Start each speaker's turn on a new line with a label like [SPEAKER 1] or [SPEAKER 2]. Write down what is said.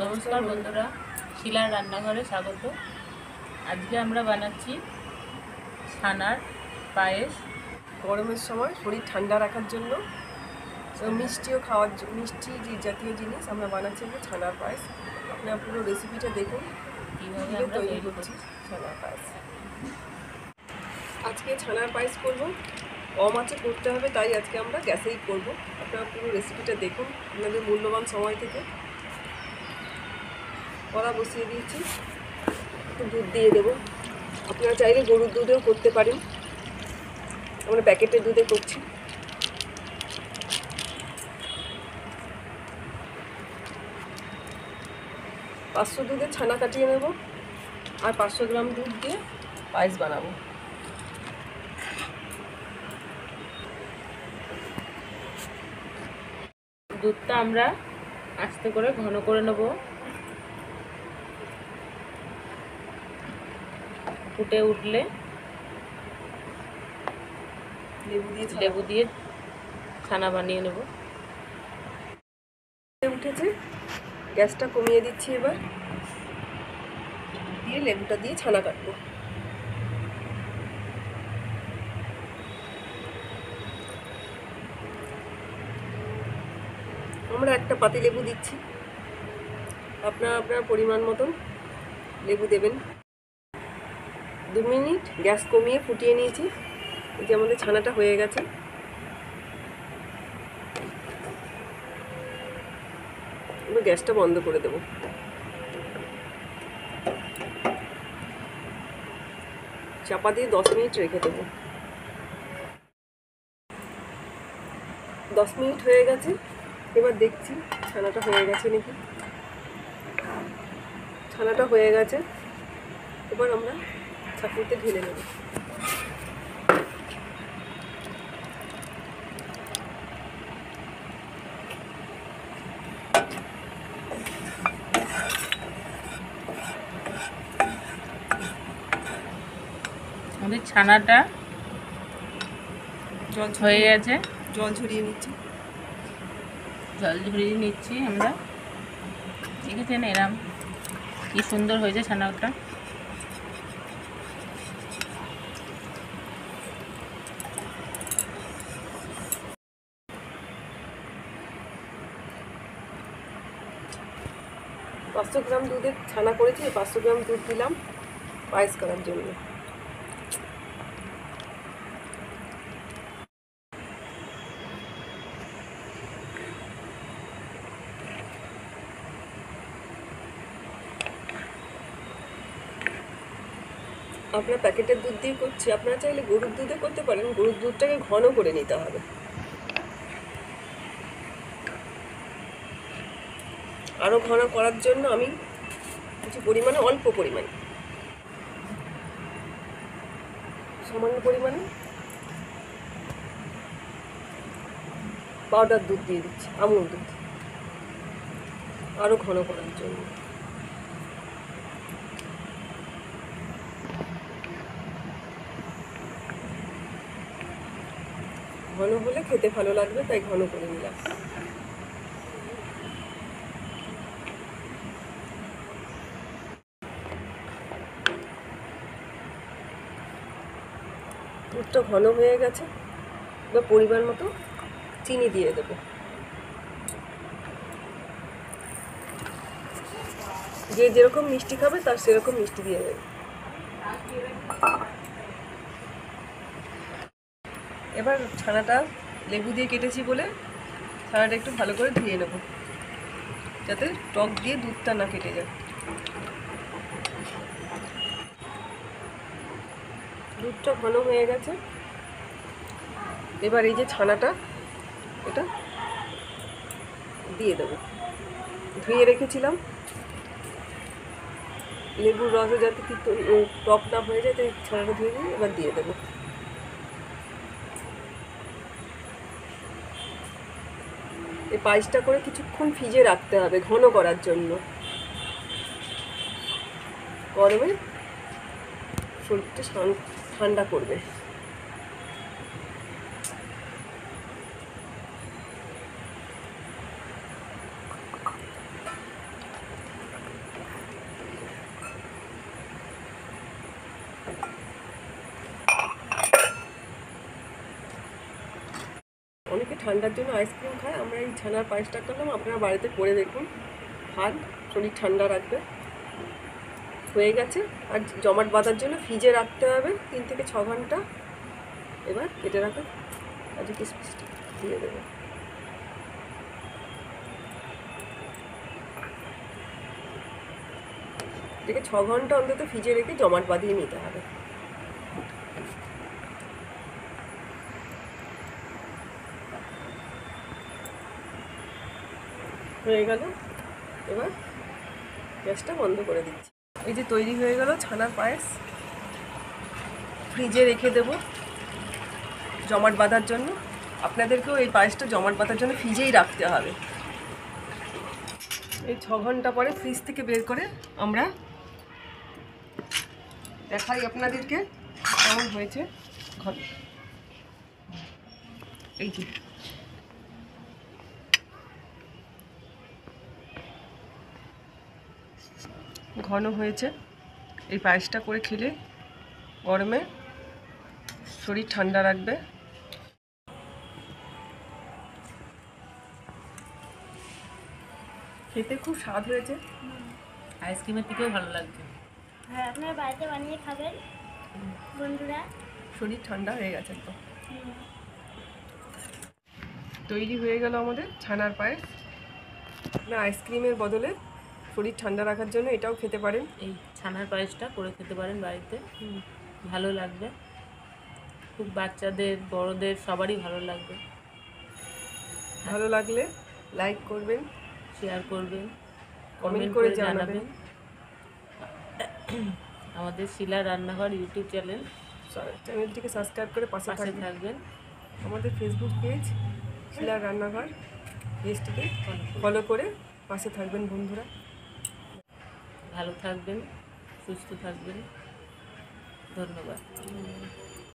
[SPEAKER 1] নমস্কার বন্ধুরা, শিলার রান্নাঘরে স্বাগত। আজকে আমরা বানাচ্ছি ছানার পায়েস।
[SPEAKER 2] গরমের সময় শরীর ঠান্ডা রাখার জন্য মিষ্টিও খাওয়ার মিষ্টি জাতীয় জিনিস আমরা বানাচ্ছি ছানার পায়েস। আপনারা পুরো রেসিপিটা দেখুন
[SPEAKER 1] কীভাবে আমরা
[SPEAKER 2] তৈরি করছি ছানার পায়েস। আজকে ছানার পায়েস করব, কম আঁচে করতে হবে, তাই আজকে আমরা গ্যাসেই করব। আপনারা পুরো রেসিপিটা দেখুন আপনাদের মূল্যবান সময় থেকে। কড়া বসিয়ে দিয়েছি, একটু দুধ দিয়ে দেবো। আপনারা চাইলে গরুর দুধেও করতে পারেন, আমরা প্যাকেটের দুধে করছি। পাঁচশো দুধে ছানা কাটিয়ে নেব আর 500 গ্রাম দুধ দিয়ে পায়েস বানাবো।
[SPEAKER 1] দুধটা আমরা আস্তে করে ঘন করে নেব। ফুটে উঠলে লেবু দিয়ে ছানা বানিয়ে নেব।
[SPEAKER 2] উঠেছে, গ্যাসটা কমিয়ে দিচ্ছি। এবার দিয়ে লেবুটা দিয়ে ছানা কাটবো। আমরা একটা পাতি লেবু দিচ্ছি, আপনারা আপনার পরিমাণ মতন লেবু দেবেন। 2 মিনিট গ্যাস কমিয়ে ফুটিয়ে নিয়েছি। এই যে আমাদের ছানাটা হয়ে গেছে। এবার গ্যাসটা বন্ধ করে দেব। চাপা দিয়ে 10 মিনিট রেখে দেবো। 10 মিনিট হয়ে গেছে। এবার দেখছি ছানাটা হয়ে গেছে নাকি। ছানাটা হয়ে গেছে, এবার আমরা ছাঁকনিতে ঢেলে নেব।
[SPEAKER 1] আমাদের ছানাটা হয়ে গেছে,
[SPEAKER 2] জল ঝরিয়ে নিচ্ছি।
[SPEAKER 1] আমরা। দেখেছেন এরম কি সুন্দর হয়েছে ছানাটা।
[SPEAKER 2] পাঁচশো গ্রাম দুধের ছানা করেছি, 500 গ্রাম দুধ দিলাম পায়েস করার জন্য। আপনার প্যাকেটের দুধ দিয়ে করছি, আপনারা চাইলে গরুর দুধে করতে পারেন। গরুর দুধটাকে ঘন করে নিতে হবে। আরও ঘন করার জন্য আমি কিছু পরিমাণে, অল্প পরিমাণে, সামান্য পরিমাণে পাউডার দুধ দিয়ে দিচ্ছি, আমুল দুধ, আরও ঘন করার জন্য। ঘন হলে খেতে ভালো লাগবে, তাই ঘন করে নিলাম। দুধটা ঘন হয়ে গেছে, এবার পরিমাণ মতো চিনি দিয়ে দেব। যে যেরকম মিষ্টি খাবে তার সেরকম মিষ্টি দিয়ে দেবে। এবার ছানাটা লেবু দিয়ে কেটেছি বলে ছানাটা একটু ভালো করে ধুয়ে নেব, যাতে টক দিয়ে দুধটা না কেটে যায়। দুধটা ঘন হয়ে গেছে। এবার এই যে ছানাটা, এটা দিয়ে দেবো। ধুয়ে রেখেছিলাম, লেবুর রসে যাতে টক না হয়ে যায়, তাই ছানাটা ধুয়ে দিয়ে এবার দিয়ে দেবো। এই পায়েসটা করে কিছুক্ষণ ফ্রিজে রাখতে হবে ঘন করার জন্য। গরমে শরীরটা ঠান্ডা করবে। অনেকে ঠান্ডার জন্য আইসক্রিম খায়, আমরা এই ছানার পায়েসটা করলাম, আপনারা বাড়িতে করে দেখুন, খান, শরীর ঠান্ডা রাখবে। হয়ে গেছে। আর জমাট বাঁধার জন্য ফ্রিজে রাখতে হবে 3 থেকে 6 ঘন্টা। এবার কেটে রাখো, কাজু কিশমিশটা দিয়ে দেবে। এটাকে 6 ঘন্টা অন্তত ফ্রিজে রেখে জমাট বাঁধিয়ে নিতে হবে। হয়ে গেল। এবার গ্যাসটা বন্ধ করে দিচ্ছি। এই যে তৈরি হয়ে গেল ছানার পায়েস। ফ্রিজে রেখে দেব জমাট বাঁধার জন্য। আপনাদেরকেও এই পায়েসটা জমাট বাঁধার জন্য ফ্রিজেই রাখতে হবে। এই 6 ঘন্টা পরে ফ্রিজ থেকে বের করে আমরা দেখাই আপনাদেরকে কেমন হয়েছে। এই যে ঘন হয়েছে। এই পায়েসটা করে খেলে গরমে শরীর ঠান্ডা রাখবে। খেতে খুব স্বাদ হয়েছে,
[SPEAKER 1] আইসক্রিমের থেকেও ভালো লাগছে।
[SPEAKER 3] হ্যাঁ, আপনারা বাড়িতে বানিয়ে খাবেন বন্ধুরা।
[SPEAKER 2] শরীর ঠান্ডা হয়ে গেছে তো। তৈরি হয়ে গেল আমাদের ছানার পায়েস। আপনার আইসক্রিমের বদলে শরীর ঠান্ডা রাখার জন্য এটাও খেতে পারেন।
[SPEAKER 1] এই ছানার পায়েসটা করে খেতে পারেন বাড়িতে, ভালো লাগবে। খুব বাচ্চাদের বড়দের সবারই ভালো লাগবে।
[SPEAKER 2] ভালো লাগলে লাইক করবেন,
[SPEAKER 1] শেয়ার করবেন,
[SPEAKER 2] কমেন্ট করে জানাবেন।
[SPEAKER 1] আমাদের শিলা রান্নাঘর ইউটিউব
[SPEAKER 2] চ্যানেলটিকে সাবস্ক্রাইব করে পাশে
[SPEAKER 1] পাশে
[SPEAKER 2] থাকবেন।
[SPEAKER 1] থাকবেন।
[SPEAKER 2] আমাদের ফেসবুক পেজ শিলার রান্নাঘর পেজটিকে ফলো করে পাশে থাকবেন বন্ধুরা।
[SPEAKER 1] ভালো থাকবেন, সুস্থ থাকবেন। ধন্যবাদ।